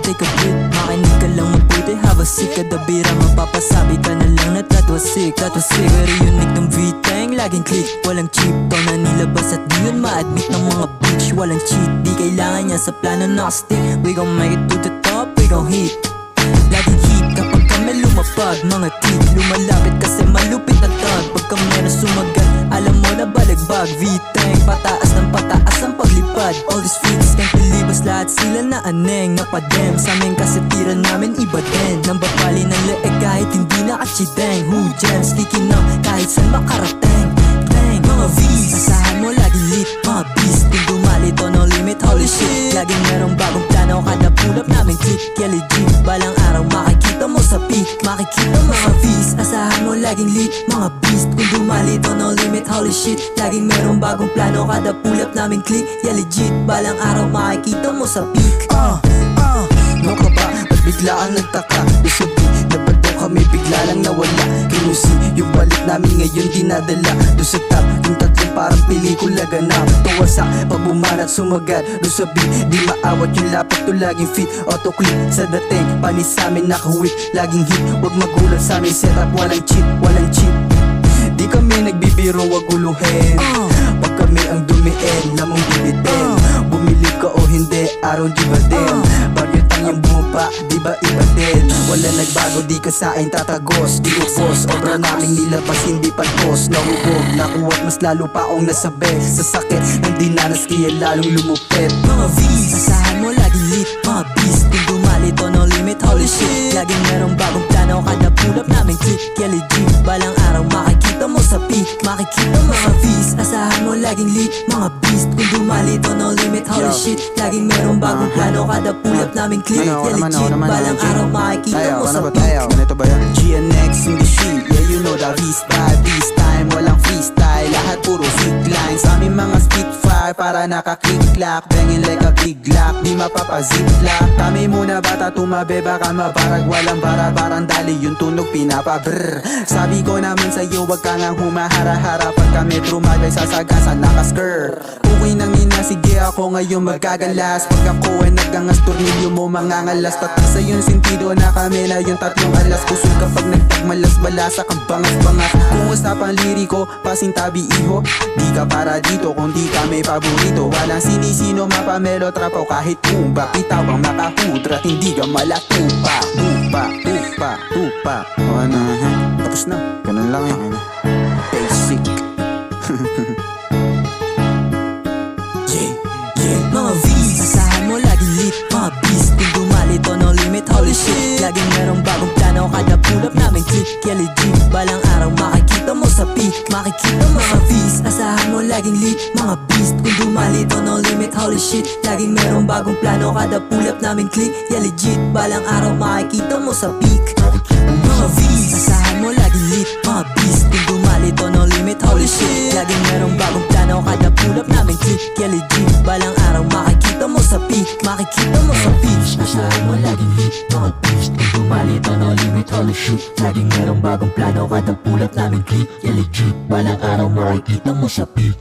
take a breath, makinig ka lang mabuti. Have a seat, kada bira mapapasabi ka na lang na that was sick. Very unique ng V-Tang, laging click, walang cheap. Ikaw na nilabas at di yun ma-admit ng mga bitch. Walang cheat, di kailangan yan sa plano naka-stick. We gon' make it to the top, we gon' hit. Laging hit kapag kami lumapag, mga teeth lumalapit kasi malupit ang tag. Pag kami na sumagat, alam mo na balagbag. V-Tang, pataas ng pataas ang paglipad. All these freaks can't believe us, lahat sila na aneng. Napadem, sa amin kasi tira namin iba din. Nang babali ng leeg kahit hindi nakachideng. Who gems, kicking up kahit saan makarating. Bang, mga V's, asahan mo laging lit, mga beast. Kung dumali to no limit, holy shit. Laging merong bagong plano, kada pull up namin click. Yeah legit, balang araw makikita mo sa peak. Makikita mga V's, asahan mo laging lit, mga beast. Kung dumali to no limit, holy shit. Laging merong bagong plano, kada pull up namin click. Yeah legit, balang araw makikita mo sa peak. No ka ba? Ba't bigla ang nagtaka? Isabi na ba daw kami bigla lang nawala? Kinusi yung balik namin ngayon dinadala. Doon sa top, yung tatlong parang pelikula ganap. Tuwasak, pag bumanat sumagat. Doon sa beat, di maawat yung lapat to laging fit. Auto-click sa dating, panis sa amin nakawit. Laging hit, wag magulat sa amin setup. Walang cheat, walang cheat. Di kami nagbibiro, wag guluhin. Pag kami ang dumiin, lamang bibitin. Bumili ka o hindi, araw di ba din? Bagyotang yung bumaba, di ba iba din? Wala nagbago, di ka sa akin tatagos. Di upos, obra naming nilabas, hindi palpos. Nahubog, nakuwat, mas lalo pa akong nasabi. Sa sakit ng dinanas, kaya lalong lumupit. Mga V's, asahan mo laging lit, mga beast. Kung dumali to no limit, holy shit. Laging merong bagong plano, kada pull up namin click. Yeah legit, balang araw makikita mo sa peak. Makikita mga V's, asahan mo laging lit, mga beast. Kung dumali to no limit, holy shit. Laging merong bagong plano, kada pull up namin click. Yeah legit, balang araw makikita mo sa peak. Ganito ba yan? GNX in the street, yeah you know the V-style. This time walang freestyle, lahat puro fit lines. Aming mga spitfire para naka-click-clack. Bangin like a click-clack, di mapapazip-lock. Kami muna bata tumabi, baka mabarag. Walang bara-barang dali, yung tunog pinapabrr. Sabi ko naman sa'yo, wag ka ngang humahara-hara. Pag kami trumagay sasagasan, nakaskr. Okay nang ina, sige ako ngayon magkagalas. Pag ako ay nagangas, tornilyo mo mangangalas. Tatak sa yung sentido na kami na yung tatlong alas. Kusog kapag nagtagmalas, balasa kang bangas-bangas. Kung usapang liriko, pasintabi iho. Di ka para dito kung di kami paborito. Walang sinisino mapamelo trapaw kahit tumba. Pitaw ang makahudrat, hindi ka malatupa. Tupa. O ano, tapos na. Ganun lang yun. Basic. Mga V's, asahan mo laging lit, mga beast. Kung dumali to no limit, holy shit. Laging merong bagong plano, kada pull up namin click. Yeah legit, balang araw makikita mo sa peak. Makikita mga V's, asahan mo laging lit, mga beast. Kung dumali to no limit, holy shit. Laging merong bagong plano, kada pull up namin click. Yeah legit, balang araw makikita mo sa peak. Mga V's, asahan mo laging lit, mga beast. Kung dumali to no limit, holy shit. Laging merong bagong plano, kada pull up namin click. Yeah legit, balang araw makikita mo sa peak. Makikita mo sa peak. Asahan mo laging lit, mga beast. Kung dumali to no limit, holy shit. Laging merong bagong plano, kada pull up namin click. Yeah legit, balang araw makikita mo sa peak.